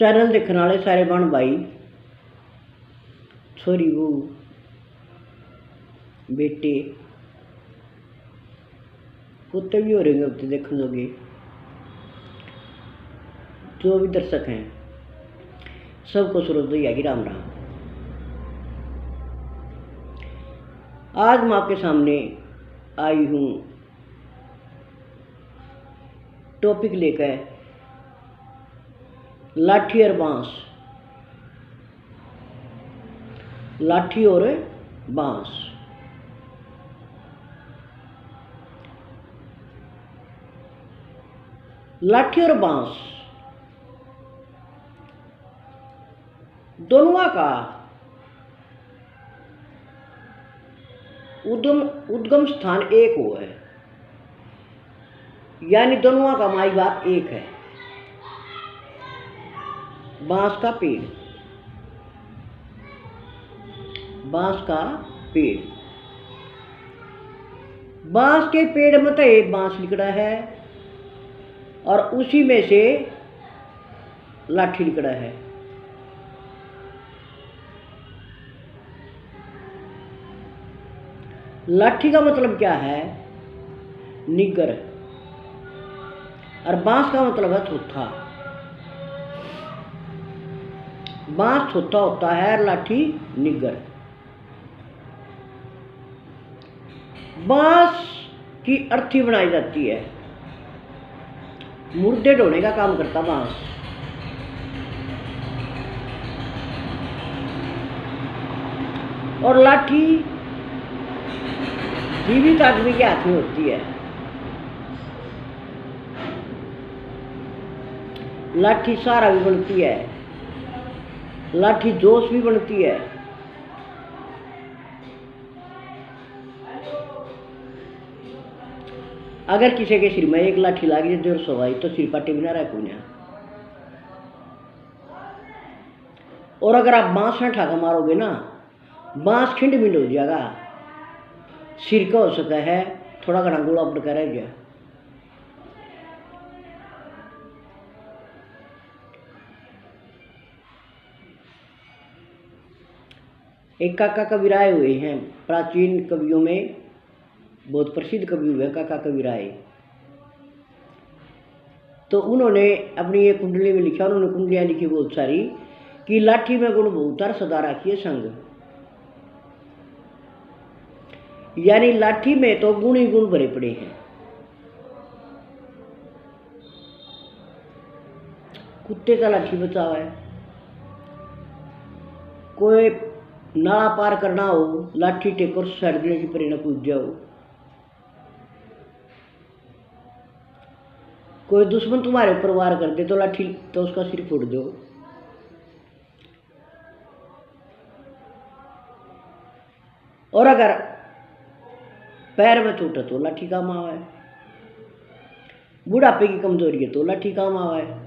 Channel देखने वाले सारे बहन भाई, छोरी बहू, बेटे, कुत्ते भी हो रहे होंगे देखने लोगे, जो भी दर्शक हैं सबको श्रोतैया की राम राम। आज मैं आपके सामने आई हूँ टॉपिक लेकर लाठी और बांस। लाठी और बांस। लाठी और बांस दोनों का उद्गम स्थान एक हो है, यानी दोनों का माई बाप एक है। बांस का पेड़, बांस का पेड़, बांस के पेड़ में तो एक बांस निकला है और उसी में से लाठी निकला है। लाठी का मतलब क्या है? निगर। और बांस का मतलब है थोथा। बांस थोथा होता है और लाठी निगर। बांस की अर्थी बनाई जाती है, मुर्दे ढोने का काम करता बांस। और लाठी जीवित आदमी के हाथ में होती है। लाठी सहारा भी बनती है, लाठी जोश भी बनती है। अगर किसी के सिर में एक लाठी लागी जोर सवाई तो सिर पाटे बिना रह कोई। और अगर आप बांस में ठाका मारोगे ना, बांस खिंड बिंड हो जाएगा, सिर का हो सका है, थोड़ा घना गोला पड़का रह गया। एक काका कबीराय हुए हैं, प्राचीन कवियों में बहुत प्रसिद्ध कवि हुए काका कबीराय। तो उन्होंने अपनी एक कुंडली में लिखा, उन्होंने कुंडलियां लिखी बहुत सारी, कि लाठी में गुण बहुत और सदा राखिए संग। यानी लाठी में तो गुण ही गुण भरे पड़े हैं। कुत्ते का लाठी बचाव है। कोई नाला पार करना हो, लाठी टेकर साइड देने की प्रेरणा कूद जाओ। कोई दुश्मन तुम्हारे ऊपर वार कर दे तो लाठी तो उसका सिर फोड़ दो। और अगर पैर में चोट है तो लाठी काम आवा है। बुढ़ापे की कमजोरी है तो लाठी काम आवा है।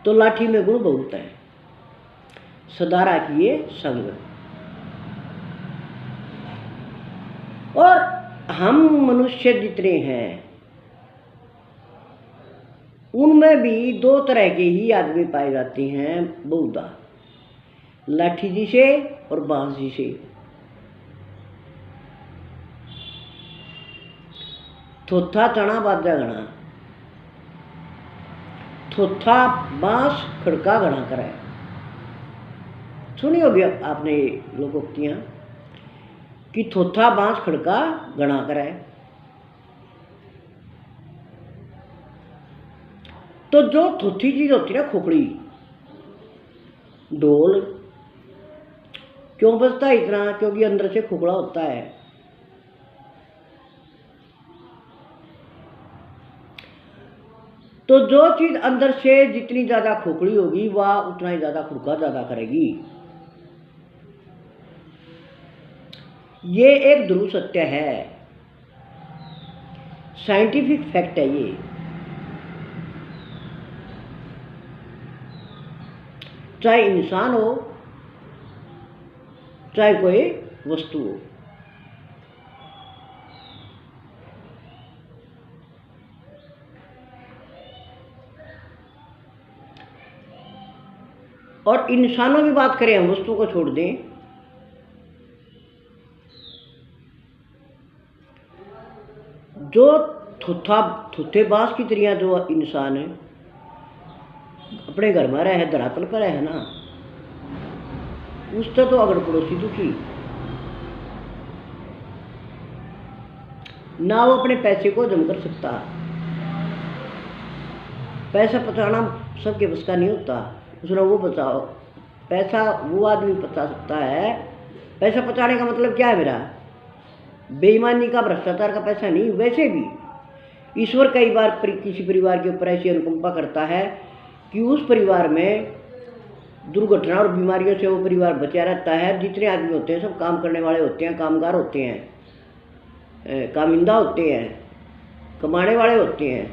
तो लाठी में गुण बहुत है, सदा राखिए संग। और हम मनुष्य जितने हैं उनमें भी दो तरह के ही आदमी पाए जाते हैं बहुधा, लाठी जी से और बांस जी से। थोथा चना बाजा घना, थोथा बांस खड़का घना करे। सुनी होगी आपने लोकोक्तियां कि थोथा बांस खड़का घना करे। तो जो थोथी चीज होती है ना, खोखड़ी, ढोल, क्यों बजता है इतना? क्योंकि अंदर से खोखड़ा होता है। तो जो चीज अंदर से जितनी ज्यादा खोखड़ी होगी वह उतना ही ज्यादा खुड़का ज्यादा करेगी। ये एक ध्रुव सत्य है, साइंटिफिक फैक्ट है ये। चाहे इंसान हो चाहे कोई वस्तु हो। और इंसानों की बात करें, हम वस्तुओं को छोड़ दें, जो थुथेबाज की तरह जो इंसान है अपने घर में रहे, धरातल पर है ना, उससे तो अगर पड़ोसी दुखी ना, वो अपने पैसे को जम कर सकता। पैसा बचाना सबके बस का नहीं होता, उसने वो बचाओ। पैसा वो आदमी बचा सकता है। पैसा बचाने का मतलब क्या है मेरा? बेईमानी का, भ्रष्टाचार का पैसा नहीं। वैसे भी ईश्वर कई बार किसी परिवार के ऊपर ऐसी अनुकंपा करता है कि उस परिवार में दुर्घटना और बीमारियों से वो परिवार बचा रहता है। जितने आदमी होते हैं सब काम करने वाले होते हैं, कामगार होते हैं, कामिंदा होते हैं, कमाने वाले होते हैं,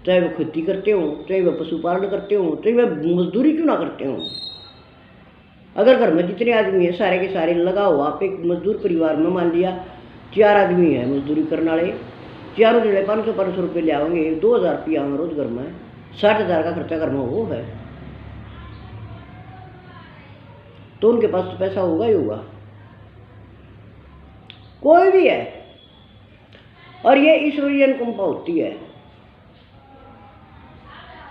चाहे वो खेती करते हों, चाहे वो पशुपालन करते हों, चाहे वो मजदूरी क्यों ना करते हों। अगर घर में जितने आदमी हैं सारे के सारे लगाओ आप एक मजदूर परिवार में, मान लिया 4 आदमी हैं मजदूरी करने वाले, चारों जने 500 रुपये ले आओगे, 2000 रुपया रोज घर में, 60,000 का खर्चा घर में वो है, तो उनके पास तो पैसा होगा ही होगा, कोई भी है। और ये ईश्वरीय अनुकंपा होती है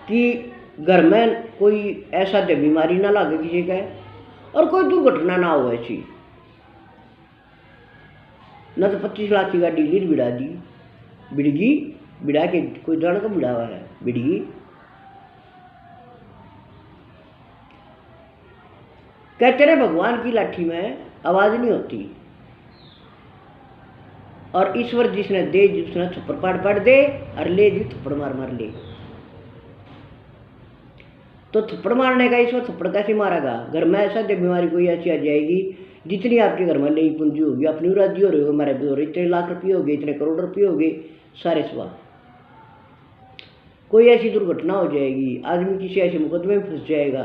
कि घर में कोई ऐसा बीमारी ना लगे किसी का, और कोई दुर्घटना ना हो ऐसी। न तो 25 लाख की गाड़ी लीड बिड़ा दी, बिड़गी बिड़ा के कोई जान का बिड़ा हुआ है, बिड़गी। कहते रहे भगवान की लाठी में आवाज नहीं होती, और ईश्वर जिसने दे जिसने थप्पड़ पाड़ दे, और ले जी थप्पड़ मार मार ले। तो थप्पड़ मारने का ईश्वर थप्पड़ कैसे मारेगा? घर में ऐसा बीमारी कोई ऐसी आ जाएगी, जितनी आपके घर में नई पूंजी होगी, अपनी राज्य हो रही होगी, हमारे भी हो रही, इतने लाख रुपये हो गए, इतने करोड़ रुपये हो गए, सारे सवाल। कोई ऐसी दुर्घटना हो जाएगी, आदमी किसी ऐसे मुकदमे में फंस जाएगा,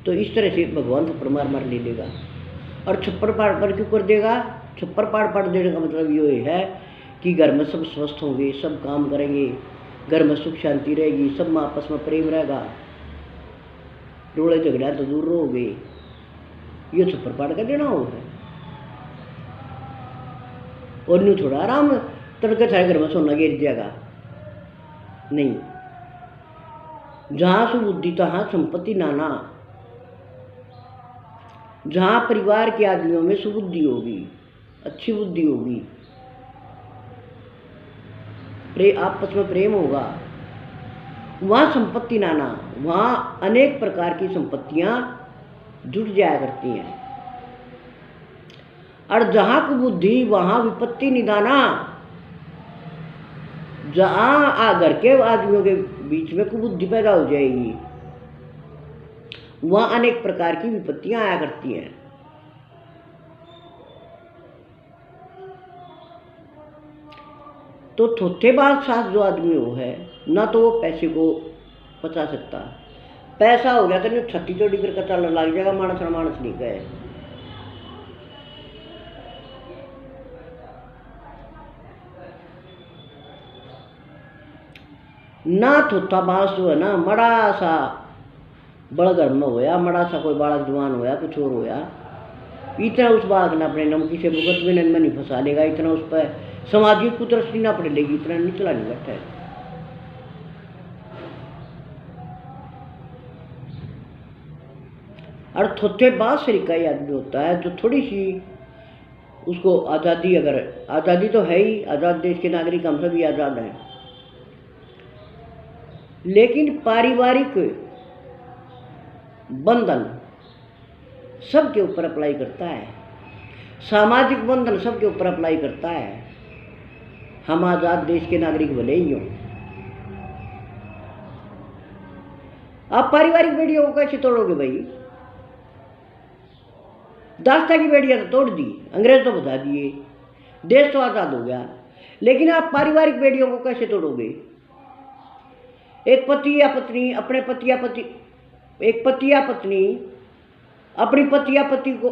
तो इस तरह से भगवान थप्पड़ मार मार ले लेगा। और छप्पर पाड़ क्यों कर देगा? छप्पर पाड़ देने का मतलब ये है कि घर में सब स्वस्थ होंगे, सब काम करेंगे, घर में सुख शांति रहेगी, सब में आपस में प्रेम रहेगा, रोड़े झगड़ा तो दूर रहोगे। ये छप्पर पाड़ का देना होगा। और न्यू थोड़ा आराम तड़के सारे घर में सोना गिर जाएगा, नहीं। जहाँ सुबुद्धि तहाँ संपत्ति नाना। जहाँ परिवार के आदमियों में सुबुद्धि होगी, अच्छी बुद्धि होगी, आपस में प्रेम होगा, वहाँ संपत्ति नाना, वहाँ अनेक प्रकार की संपत्तियाँ जुट जाया करती हैं। और जहाँ कुबुद्धि वहाँ विपत्ति निदाना। जहाँ घर के आदमियों के बीच में कुबुद्धि पैदा हो जाएगी, वहाँ अनेक प्रकार की विपत्तियां आया करती हैं। तो थोथेबाज साथ जो आदमी वो है ना, तो वो पैसे को बचा सकता। पैसा हो गया तो नहीं, छत्ती चोटी करके चलने लग जाएगा, मानस ना मानस नहीं गए। ना थोथाबाज जो है ना, बड़ा सा बड़ा घर में होया, बड़ा सा कोई बालक जवान होया, कुछ और होया, इतना उस बालक ने अपने नमकी से भुगत में नहीं फंसा लेगा, इतना उस पर सामाजिक कुदरती ना पड़ लेगी, इतना नहीं चला नहीं बैठा है। और थोथेबाज सरीका ही आदमी होता है जो थोड़ी सी उसको आज़ादी, अगर आज़ादी तो है ही, आज़ाद देश के नागरिक हम सभी आज़ाद हैं, लेकिन पारिवारिक बंधन सबके ऊपर अप्लाई करता है, सामाजिक बंधन सबके ऊपर अप्लाई करता है। हम आज़ाद देश के नागरिक भले ही हों। आप पारिवारिक बेड़ियों को कैसे तोड़ोगे भाई? दास्ता की बेड़ियां तो तोड़ दी, अंग्रेज तो बता दिए, देश तो आज़ाद हो गया, लेकिन आप पारिवारिक बेड़ियों को कैसे तोड़ोगे? एक पति या पत्नी अपने पति या पति, एक पति या पत्नी अपनी पति या पति को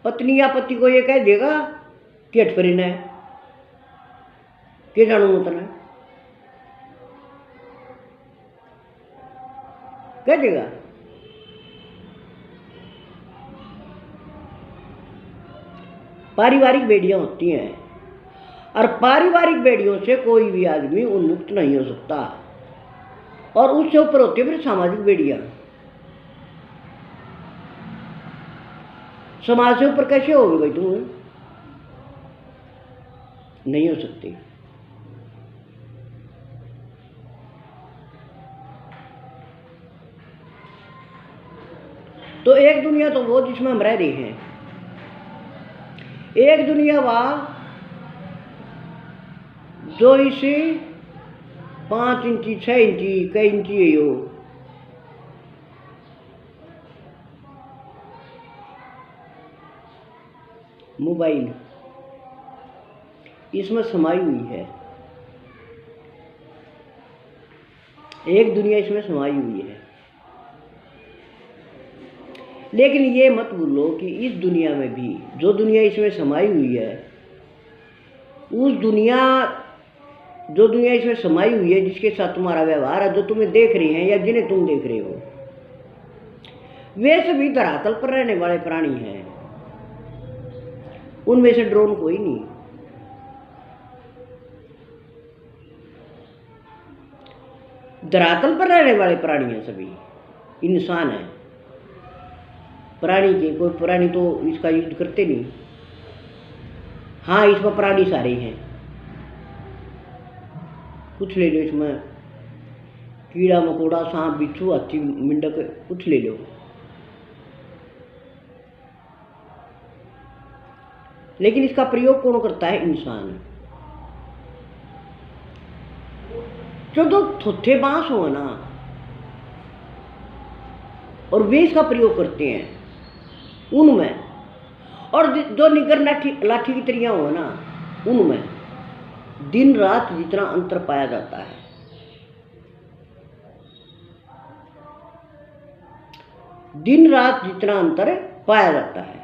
पत्नी या पति को ये कह देगा कि अठफरीन है के जानू मतलब कह देगा। पारिवारिक बेड़ियां होती हैं और पारिवारिक बेड़ियों से कोई भी आदमी उन्मुक्त नहीं हो सकता। और उससे ऊपर होती है फिर सामाजिक बेड़ियां। समाज से ऊपर कैसे होगी भाई तुम? नहीं हो सकती। तो एक दुनिया तो वो जिसमें हम रह रहे हैं, एक दुनिया वह जो इसे 5 इंची 6 इंची कई इंची है यो मोबाइल इसमें समाई हुई है। एक दुनिया इसमें समाई हुई है। लेकिन ये मत भूलो कि इस दुनिया में भी जो दुनिया इसमें समाई हुई है, उस दुनिया जो दुनिया इसमें समाई हुई है, जिसके साथ तुम्हारा व्यवहार है, जो तुम्हें देख रहे हैं या जिन्हें तुम देख रहे हो, वे सभी धरातल पर रहने वाले प्राणी हैं। उनमें से ड्रोन कोई नहीं। धरातल पर रहने वाले प्राणी हैं, सभी इंसान हैं। प्राणी के कोई प्राणी तो इसका यूज करते नहीं। हाँ, इसमें प्राणी सारे हैं। कुछ ले लो इसमें, कीड़ा मकोड़ा सांप बिच्छू हाथी मेंढक कुछ ले लो। लेकिन इसका प्रयोग कौन करता है? इंसान। जो थोथे बांस हो ना, और वे इसका प्रयोग करते हैं उनमें, और जो निगर लाठी की तरियां हो ना, उनमें दिन रात जितना अंतर पाया जाता है। दिन रात जितना अंतर पाया जाता है।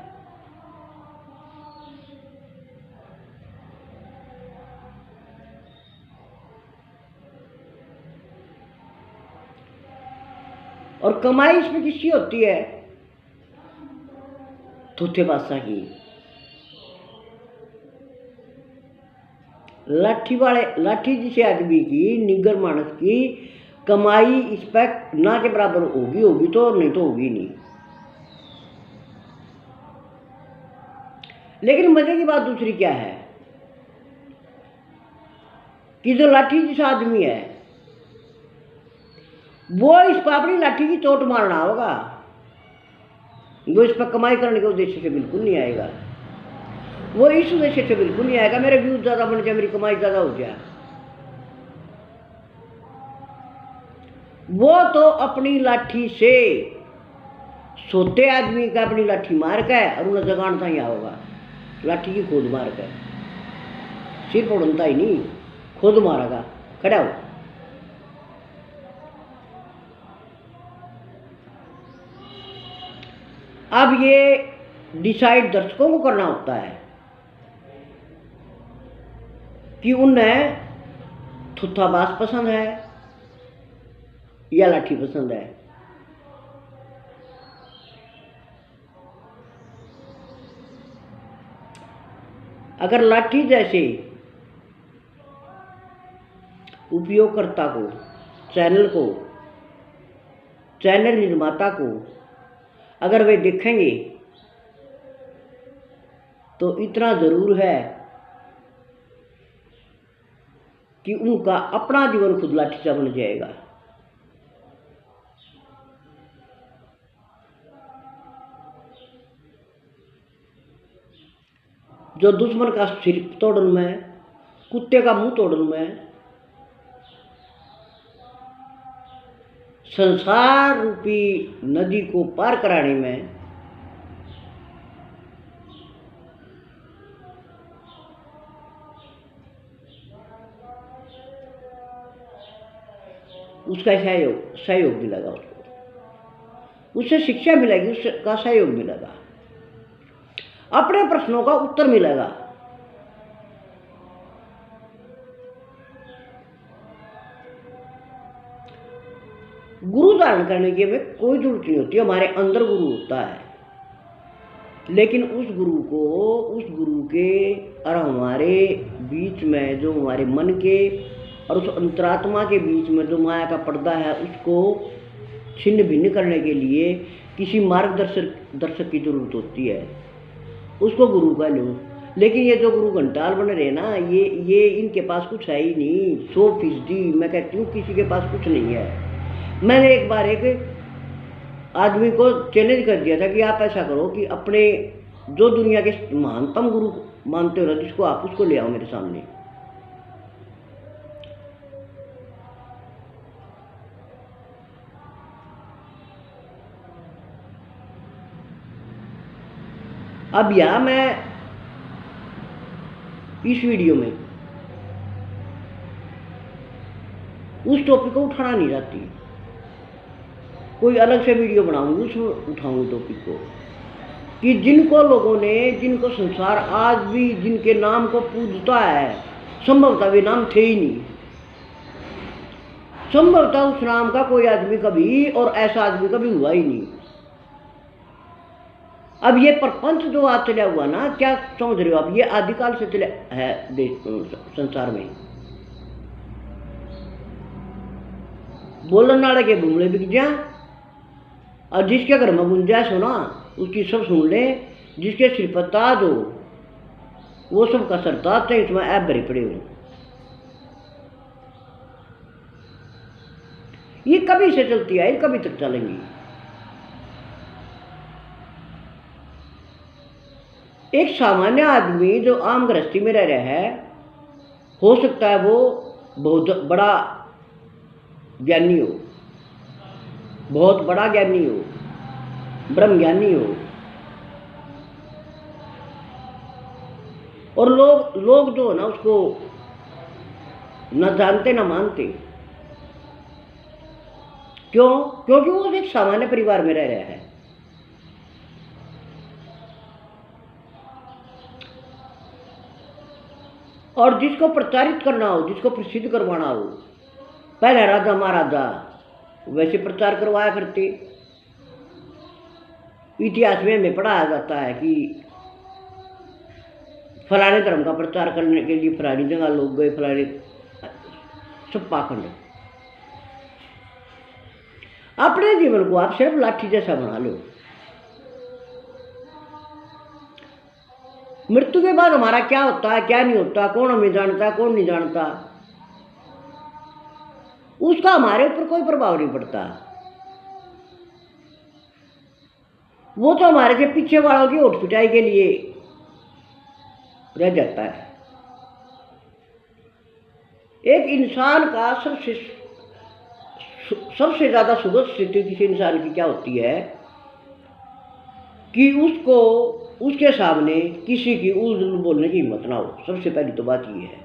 और कमाई इसमें किसकी होती है? थोथे बादशाह की। लाठी जिसे आदमी की, निगर मानस की कमाई इस पर ना के बराबर होगी तो, नहीं तो होगी नहीं। लेकिन मजे की बात दूसरी क्या है कि जो लाठी जिसा आदमी है, वो इस पर अपनी लाठी की चोट मारना होगा। वो इस पर कमाई करने के उद्देश्य से बिल्कुल नहीं आएगा। वो इस उद्देश्य से बिल्कुल नहीं आएगा मेरे व्यूज ज्यादा बन जाए, मेरी कमाई ज्यादा हो जाए। वो तो अपनी लाठी से सोते आदमी का अपनी लाठी मार के और उन्हें जगाड़ता ही होगा। लाठी की खुद मार के, सिर उड़ता ही नहीं, खुद मारेगा। खड़ा हो। अब ये डिसाइड दर्शकों को करना होता है कि उन्हें थुत्थाबाज पसंद है या लाठी पसंद है। अगर लाठी जैसे उपयोगकर्ता को, चैनल निर्माता को अगर वे देखेंगे तो इतना जरूर है कि उनका अपना जीवन खुद लाठी सा बन जाएगा। जो दुश्मन का सिर तोड़न में, कुत्ते का मुंह तोड़न में, संसार रूपी नदी को पार कराने में उसका सहयोग मिलेगा। उसको उससे शिक्षा मिलेगी, उसका सहयोग मिलेगा। सारे प्रश्नों का उत्तर मिलेगा। गुरु धारण करने की हमें कोई जरूरत नहीं होती, हमारे अंदर गुरु होता है। लेकिन उस गुरु के और हमारे बीच में जो हमारे मन के और उस अंतरात्मा के बीच में जो माया का पर्दा है, उसको छिन्न भिन्न करने के लिए किसी मार्गदर्शक की जरूरत होती है। उसको गुरु का लो। लेकिन ये जो गुरु घंटाल बन रहे ना, ये इनके पास कुछ है ही नहीं। 100% मैं कहती हूँ किसी के पास कुछ नहीं है। मैंने एक बार एक आदमी को चैलेंज कर दिया था कि आप ऐसा करो कि अपने जो दुनिया के महानतम गुरु मानते हो ना, जिसको आप, उसको ले आओ मेरे सामने। अब यहां मैं इस वीडियो में उस टॉपिक को उठाना नहीं चाहती, कोई अलग से वीडियो बनाऊंगी, उसमें उठाऊंगी टॉपिक को कि जिनको संसार आज भी जिनके नाम को पूजता है, संभवतः वे नाम थे ही नहीं। संभवतः उस नाम का कोई आदमी कभी और ऐसा आदमी कभी हुआ ही नहीं। अब ये प्रपंच जो आज चला हुआ ना, क्या समझ रहे हो आप, ये आदिकाल से चला है संसार में। बोलन वाले के बुमले बिक जा, और जिसके घर में गुंजाइश हो ना, उसकी सब सुन ले। जिसके सिर पर ताज हो वो सब का सरताज थे, इसमें ऐप भरे पड़े हो। ये कभी से चलती है, कभी तक चलेंगी। एक सामान्य आदमी जो आम गृहस्थी में रह रहा है, हो सकता है वो बहुत बड़ा ज्ञानी हो, बहुत बड़ा ज्ञानी हो, ब्रह्म ज्ञानी हो, और लोग जो है ना उसको न जानते न मानते। क्यों? क्योंकि वो एक सामान्य परिवार में रह रहा है। और जिसको प्रचारित करना हो, जिसको प्रसिद्ध करवाना हो, पहले राजा महाराजा वैसे प्रचार करवाया करते। इतिहास में हमें पढ़ाया जाता है कि फलाने धर्म का प्रचार करने के लिए फलानी जगह लोग गए, फलाने सब पाखंड। अपने जीवन को आप सिर्फ लाठी जैसा बना लो। मृत्यु के बाद हमारा क्या होता है, क्या नहीं होता, कौन हमें जानता, कौन नहीं जानता, उसका हमारे ऊपर कोई प्रभाव नहीं पड़ता। वो तो हमारे से पीछे वालों की होठ पिटाई के लिए रह जाता है। एक इंसान का सबसे ज्यादा सुगत स्थिति किसी इंसान की क्या होती है कि उसको उसके सामने किसी की उल दुल बोलने की हिम्मत ना हो। सबसे पहली तो बात ये है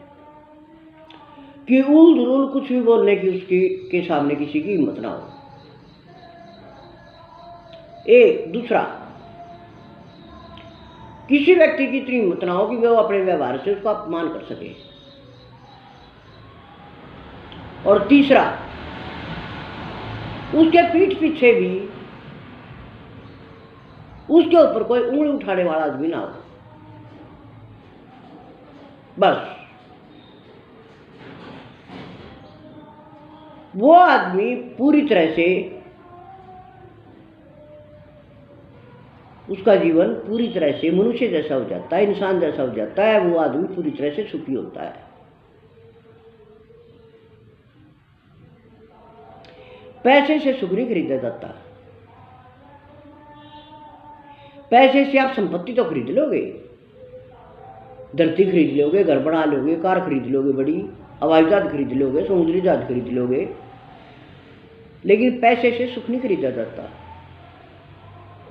कि उल दुल कुछ भी बोलने की उसकी के सामने किसी की हिम्मत ना हो। एक दूसरा, किसी व्यक्ति की इतनी हिम्मत ना हो कि वो अपने व्यवहार से उसका अपमान कर सके। और तीसरा, उसके पीठ पीछे भी उसके ऊपर कोई उंगली उठाने वाला आदमी ना हो। बस वो आदमी पूरी तरह से, उसका जीवन पूरी तरह से मनुष्य जैसा हो जाता है, इंसान जैसा हो जाता है। वो आदमी पूरी तरह से सुखी होता है। पैसे से सुख नहीं खरीदा जाता। पैसे से आप संपत्ति तो खरीद लोगे, धरती खरीद लोगे, घर बना लोगे, कार खरीद लोगे, बड़ी हवाई जहाज खरीद लोगे, समुद्री जहाज खरीद लोगे, लेकिन पैसे से सुख नहीं खरीदा जाता।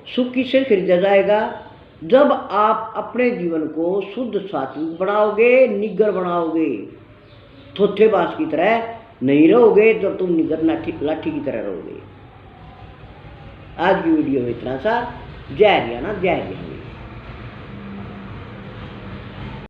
सुख किससे खरीदा जाएगा? जब आप अपने जीवन को शुद्ध सात्विक बनाओगे, निग्गर बनाओगे, थोथे बांस की तरह नहीं रहोगे, जब तुम निग्गर लाठी की तरह रहोगे। आज की वीडियो में इतना सा। जय हरियाणा, जय हरियाणा।